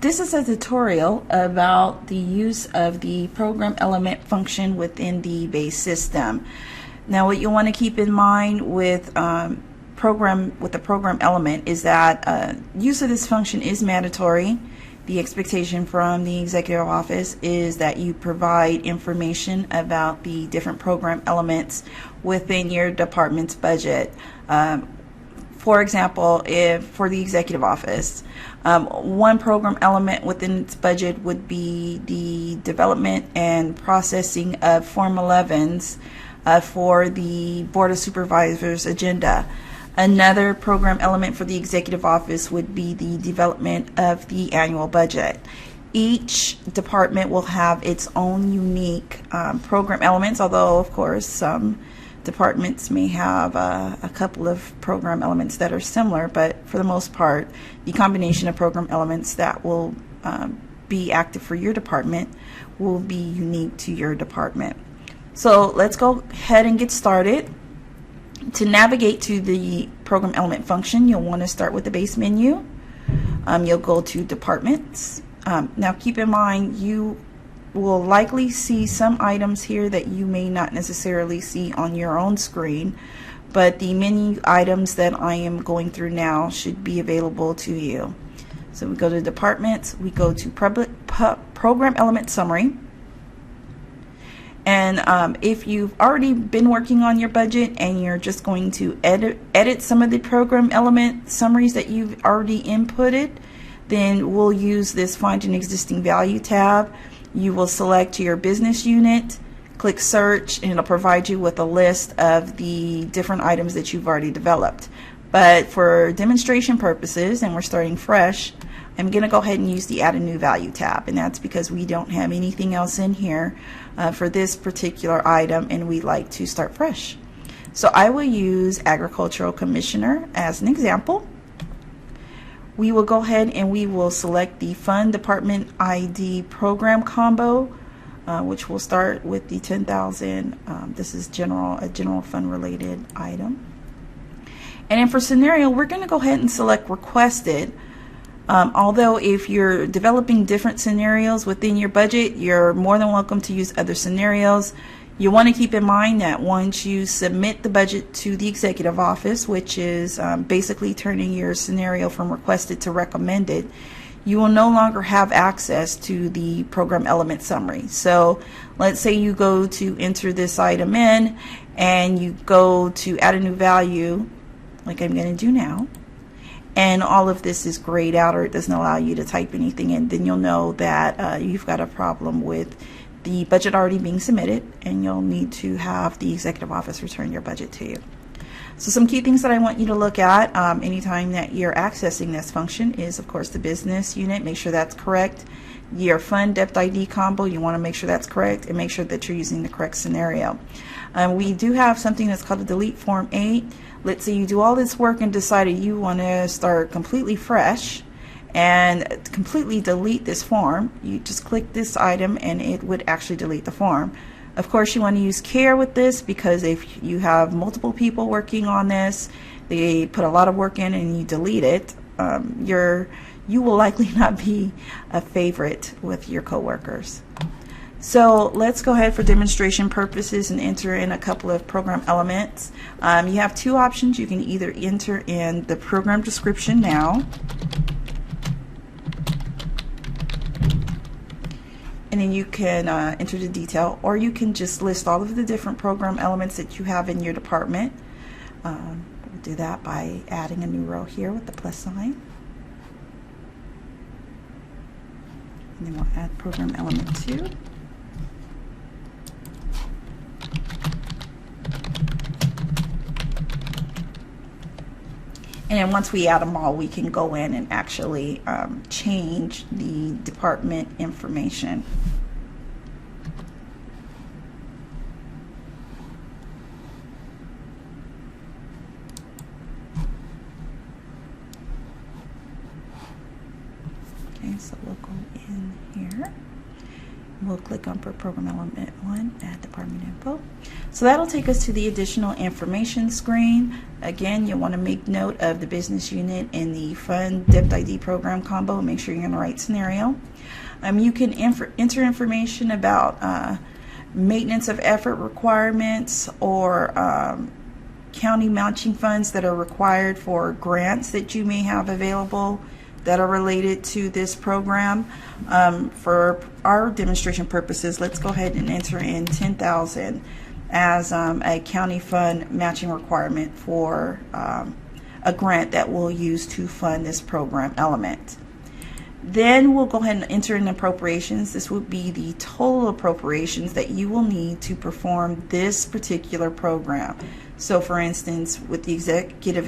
This is a tutorial about the use of the program element function within the base system. Now, what you want to keep in mind with the program element is that use of this function is mandatory. The expectation from the executive office is that you provide information about the different program elements within your department's budget. For example, if for the executive office, one program element within its budget would be the development and processing of Form 11s for the Board of Supervisors agenda. Another program element for the executive office would be the development of the annual budget. Each department will have its own unique program elements, although of course some departments may have a couple of program elements that are similar, but for the most part, the combination of program elements that will be active for your department will be unique to your department. So let's go ahead and get started. To navigate to the program element function, you'll want to start with the base menu. You'll go to departments. Now keep in mind, you will likely see some items here that you may not necessarily see on your own screen, but the menu items that I am going through now should be available to you. So we go to departments, we go to program element summary, and if you've already been working on your budget and you're just going to edit some of the program element summaries that you've already inputted, then we'll use this Find an Existing Value tab. You will select your business unit, click search, and it'll provide you with a list of the different items that you've already developed. But for demonstration purposes, and we're starting fresh, I'm going to go ahead and use the Add a New Value tab, and that's because we don't have anything else in here for this particular item, and we like to start fresh. So I will use Agricultural Commissioner as an example. We will go ahead and we will select the Fund Department ID Program combo, which will start with the 10,000. This is a general fund related item. And then for scenario, we're going to go ahead and select Requested. Although if you're developing different scenarios within your budget, you're more than welcome to use other scenarios. You want to keep in mind that once you submit the budget to the executive office, which is basically turning your scenario from requested to recommended, you will no longer have access to the program element summary. So let's say you go to enter this item in and you go to add a new value, like I'm going to do now, and all of this is grayed out or it doesn't allow you to type anything in, then you'll know that you've got a problem with the budget already being submitted, and you'll need to have the executive office return your budget to you. So some key things that I want you to look at anytime that you're accessing this function is, of course, the business unit. Make sure that's correct. Your fund depth ID combo, you want to make sure that's correct and make sure that you're using the correct scenario. We do have something that's called a delete form 8. Let's say you do all this work and decided you want to start completely fresh and completely delete this form. You just click this item and it would actually delete the form. Of course, you want to use care with this, because if you have multiple people working on this, they put a lot of work in and you delete it, you will likely not be a favorite with your coworkers. So let's go ahead for demonstration purposes and enter in a couple of program elements. You have two options. You can either enter in the program description now, and then you can enter the detail, or you can just list all of the different program elements that you have in your department. We'll do that by adding a new row here with the plus sign. And then we'll add program element 2. And then once we add them all, we can go in and actually change the department information. Okay, so we'll go in here. We'll click on program element 1, add department info. So that'll take us to the additional information screen. Again, you'll want to make note of the business unit and the fund debit ID program combo. Make sure you're in the right scenario. You can enter information about maintenance of effort requirements or county matching funds that are required for grants that you may have available that are related to this program. For our demonstration purposes, let's go ahead and enter in $10,000 as a county fund matching requirement for a grant that we'll use to fund this program element. Then we'll go ahead and enter in appropriations. This would be the total appropriations that you will need to perform this particular program. So for instance, with the executive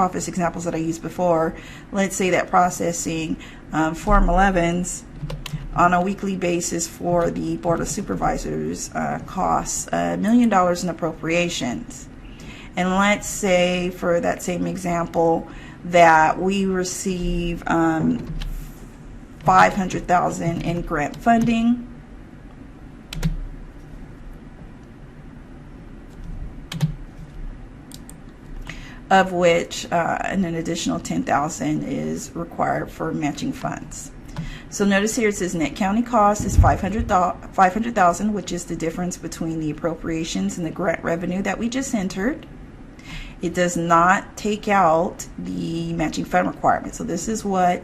office examples that I used before, let's say that processing Form 11s on a weekly basis for the Board of Supervisors costs $1 million in appropriations. And let's say for that same example that we receive $500,000 in grant funding. Of which an additional $10,000 is required for matching funds. So notice here it says net county cost is $500,000, which is the difference between the appropriations and the grant revenue that we just entered. It does not take out the matching fund requirement. So this is what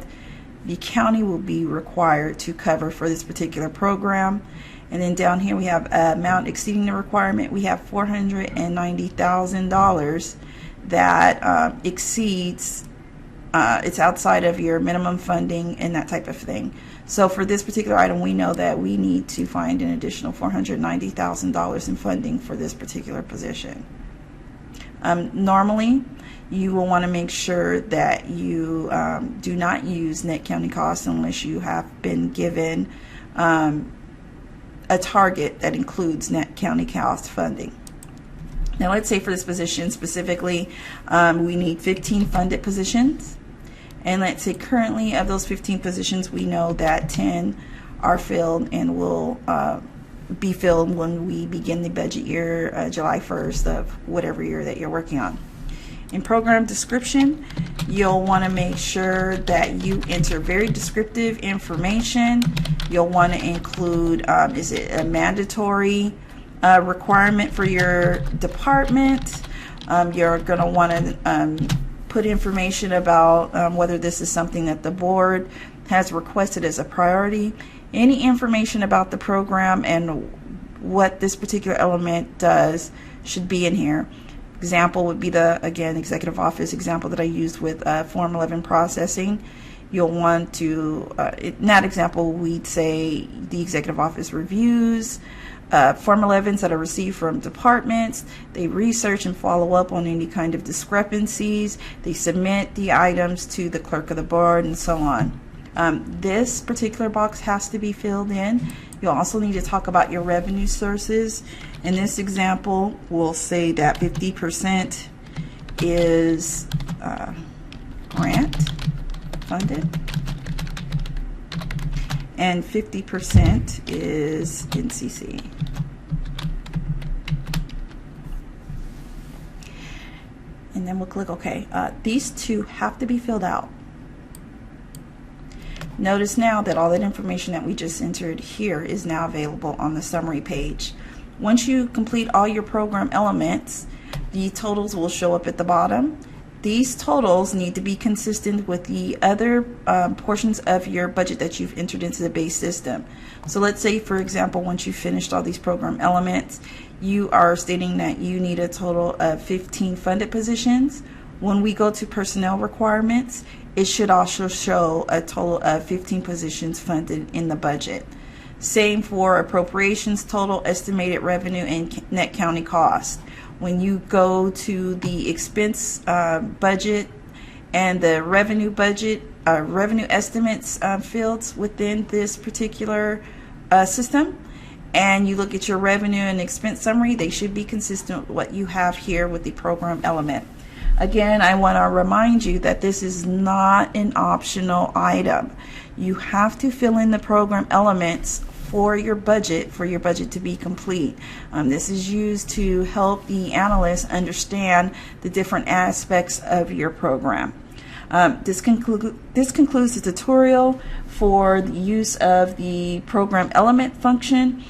the county will be required to cover for this particular program. And then down here we have amount exceeding the requirement. We have $490,000 that exceeds, it's outside of your minimum funding and that type of thing. So for this particular item, we know that we need to find an additional $490,000 in funding for this particular position. Normally, you will want to make sure that you do not use net county costs unless you have been given a target that includes net county cost funding. Now let's say for this position specifically, we need 15 funded positions. And let's say currently of those 15 positions, we know that 10 are filled and will be filled when we begin the budget year, July 1st of whatever year that you're working on. In program description, you'll want to make sure that you enter very descriptive information. You'll want to include, is it a mandatory requirement for your department? You're going to want to put information about whether this is something that the board has requested as a priority. Any information about the program and what this particular element does should be in here. Example would be the, again, executive office example that I used with Form 11 processing. You'll want to, in that example, we'd say the executive office reviews Form 11s that are received from departments. They research and follow up on any kind of discrepancies. They submit the items to the clerk of the board and so on. This particular box has to be filled in. You'll also need to talk about your revenue sources. In this example, we'll say that 50% is grant funded and 50% is NCC. And then we'll click OK. These two have to be filled out. Notice now that all that information that we just entered here is now available on the summary page. Once you complete all your program elements, the totals will show up at the bottom. These totals need to be consistent with the other portions of your budget that you've entered into the base system. So let's say, for example, once you've finished all these program elements, you are stating that you need a total of 15 funded positions. When we go to personnel requirements, it should also show a total of 15 positions funded in the budget. Same for appropriations total, estimated revenue, and net county cost. When you go to the expense budget and the revenue budget, revenue estimates fields within this particular system, and you look at your revenue and expense summary, they should be consistent with what you have here with the program element. Again, I want to remind you that this is not an optional item. You have to fill in the program elements for your budget to be complete. This is used to help the analyst understand the different aspects of your program. This concludes the tutorial for the use of the program element function.